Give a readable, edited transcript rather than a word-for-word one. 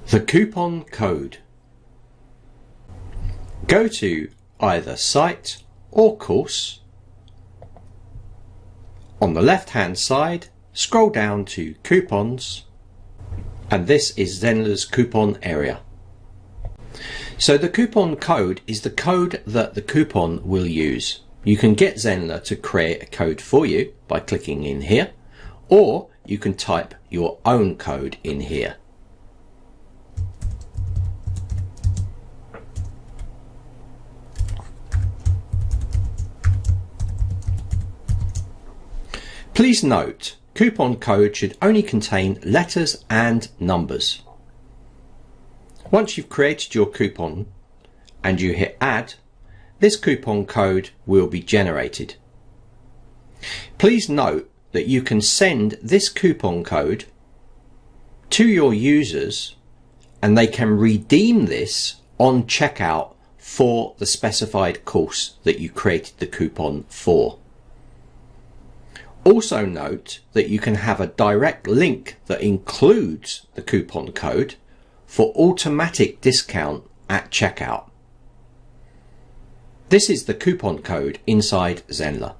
The coupon code. Go to either site or course. On the left hand side, scroll down to coupons, and this is Zenler's coupon area. So the coupon code is the code that the coupon will use. You can get Zenler to create a code for you by clicking in here, or you can type your own code in here. Please note, coupon code should only contain letters and numbers. Once you've created your coupon and you hit add, this coupon code will be generated. Please note that you can send this coupon code to your users and they can redeem this on checkout for the specified course that you created the coupon for. Also note that you can have a direct link that includes the coupon code for automatic discount at checkout. This is the coupon code inside Zenler.